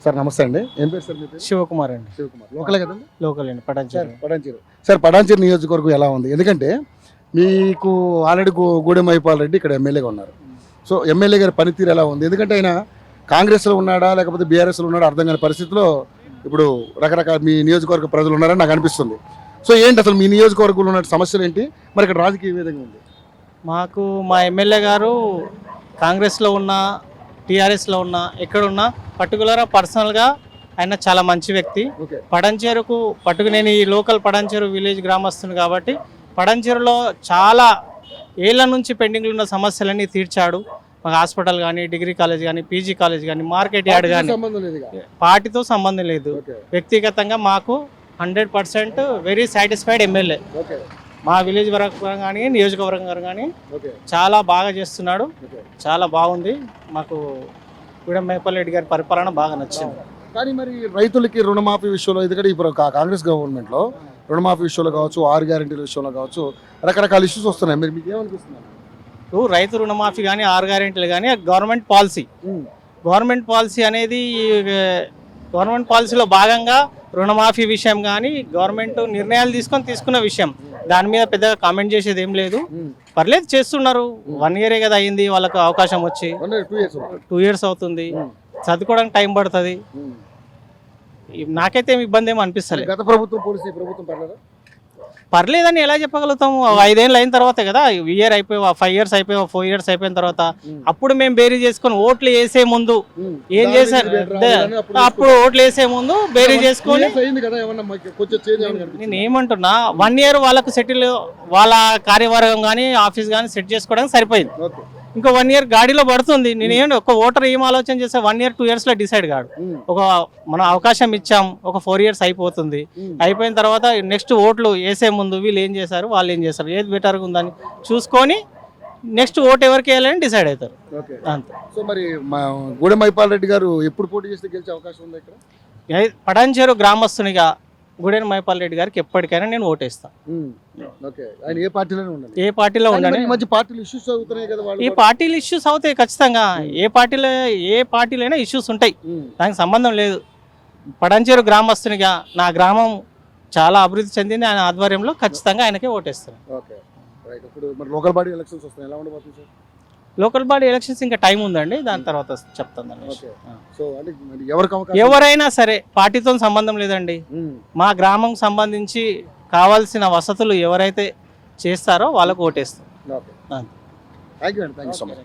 Sir నమస్తే అండి. ఏం పేరు సార్ మీ పేరు? శివకుమార్ అండి. శివకుమార్. లోకలే కదండి? లోకల్ అండి, పటాన్చేరు. పటాన్చేరు. సార్ పటాన్చేరు నియోజకవర్గం ఎలా ఉంది? ఎందుకంటే మీకు ఆల్రెడీ గూడెం మైపాల్ రెడ్డి ఇక్కడ ఎమ్మెల్యేగా ఉన్నారు. సో ఎమ్మెల్యే గారి పనితీరు ఎలా ఉంది? ఎందుకంటే ఆయన కాంగ్రెస్లో ఉన్నాడా లేకపోతే బీఆర్ఎస్లో ఉన్నాడా అర్థం కాని పరిస్థితిలో ఇప్పుడు రకరకాల మీ నియోజకవర్గ ప్రజలు ఉన్నారని నాకు అనిపిస్తుంది. సో ఏంటి అసలు మీ నియోజకవర్గంలో ఉన్న సమస్యలు ఏంటి? మరి ఇక్కడ రాజకీయ విధంగా ఉంది? మాకు మా ఎమ్మెల్యే గారు కాంగ్రెస్లో ఉన్న, టీఆర్ఎస్లో ఉన్న, ఎక్కడున్నా పర్టికులర్గా పర్సనల్గా ఆయన చాలా మంచి వ్యక్తి. పటాన్చేరుకు నేను ఈ లోకల్ పటాన్చేరు విలేజ్ గ్రామస్తుని కాబట్టి పటాన్చేరులో చాలా ఏళ్ల నుంచి పెండింగ్లో ఉన్న సమస్యలన్నీ తీర్చాడు. మాకు హాస్పిటల్ కానీ, డిగ్రీ కాలేజ్ కానీ, పీజీ కాలేజ్ కానీ, మార్కెట్ యార్డ్ కానీ పార్టీతో సంబంధం లేదు. వ్యక్తిగతంగా మాకు 100% వెరీ సాటిస్ఫైడ్ ఎమ్మెల్యే. మా విలేజ్ వర్గం కానీ, నియోజకవర్గం కానీ చాలా బాగా చేస్తున్నాడు. చాలా బాగుంది. మాకు గూడెం మైపాల్ రెడ్డి గారి పరిపాలన బాగా నచ్చింది. కానీ మరి రైతులకి రుణమాఫీ విషయంలో, ఎందుకంటే ఇప్పుడు కాంగ్రెస్ గవర్నమెంట్లో రుణమాఫీ విషయంలో కావచ్చు, 6 గ్యారెంటీల విషయంలో కావచ్చు, రకరకాల ఇష్యూస్ వస్తున్నాయి. మీరు మీకు ఏమనిపిస్తున్నారు? రైతు రుణమాఫీ కానీ, 6 గ్యారెంటీలు కానీ గవర్నమెంట్ పాలసీ అనేది గవర్నమెంట్ పాలసీలో భాగంగా రుణమాఫీ విషయం కానీ గవర్నమెంట్ నిర్ణయాలు తీసుకున్న విషయం. దాని మీద పెద్దగా కామెంట్ చేసేది ఏం లేదు. పర్లేదు, చేస్తున్నారు. 1 ఇయరే కదా అయింది వాళ్ళకు అవకాశం వచ్చి. 2 ఇయర్స్ అవుతుంది. చదువుకోవడానికి టైం పడుతుంది. నాకైతే ఏమి ఇబ్బంది ఏమో అనిపిస్తలేదు. గత ప్రభుత్వం పోలీసు ప్రభుత్వం పర్లేదని ఎలా చెప్పగలుగుతాము? 5 ఏళ్ళు అయిన తర్వాత కదా, ఇయర్ అయిపోయి 5 ఇయర్స్ అయిపోయి 4 ఇయర్స్ అయిపోయిన తర్వాత అప్పుడు మేము బేరీ చేసుకొని ఓట్లు వేసే ముందు ఏం చేశారు? అప్పుడు ఓట్లు వేసే ముందు బేరీ చేసుకొని నేను ఏమంటున్నా, 1 ఇయర్ వాళ్ళకు సెటిల్, వాళ్ళ కార్యవర్గం కానీ ఆఫీస్ కానీ సెట్ చేసుకోవడానికి సరిపోయింది. ఇంకో 1 ఇయర్ గాడిలో పడుతుంది. నేనేంటి ఒక ఓటర్ ఏం ఆలోచన చేస్తే 1 ఇయర్ 2 ఇయర్స్లో డిసైడ్ కాడు. మనం అవకాశం ఇచ్చాం, ఒక 4 ఇయర్స్ అయిపోతుంది. అయిపోయిన తర్వాత నెక్స్ట్ ఓట్లు వేసే ముందు వీళ్ళు ఏం చేశారు, వాళ్ళు ఏం చేశారు, ఏది బెటర్గా ఉందని చూసుకొని నెక్స్ట్ ఓటు ఎవరికి వేయాలని డిసైడ్ అవుతారు. అంతే. సో మరి గూడెం మైపాల్ రెడ్డి గారు ఎప్పుడు పోటీ చేస్తే గెలిచే అవకాశం ఉంది ఇక్కడ? పటాన్చేరు గ్రామస్తునిగా గూడెం మైపాల్ రెడ్డి గారికి ఎప్పటికైనా నేను ఓటేస్తాను. ఏ పార్టీలో ఉండాలి? ఈ పార్టీలు ఇష్యూస్ అవుతాయి ఖచ్చితంగా. ఏ పార్టీలో అయినా ఇష్యూస్ ఉంటాయి, దానికి సంబంధం లేదు. పటాన్చేరు గ్రామస్తునిగా నా గ్రామం చాలా అభివృద్ధి చెందింది. ఆయన ఆధ్వర్యంలో ఖచ్చితంగా ఆయనకే ఓటేస్తాను. లోకల్ బాడీ ఎలక్షన్స్ ఇంకా టైం ఉందండి, దాని తర్వాత చెప్తాను. ఎవరైనా సరే పార్టీతో సంబంధం లేదండి. మా గ్రామం సంబంధించి కావాల్సిన వసతులు ఎవరైతే చేస్తారో వాళ్ళకు ఓటేస్తాం. Thank you so much.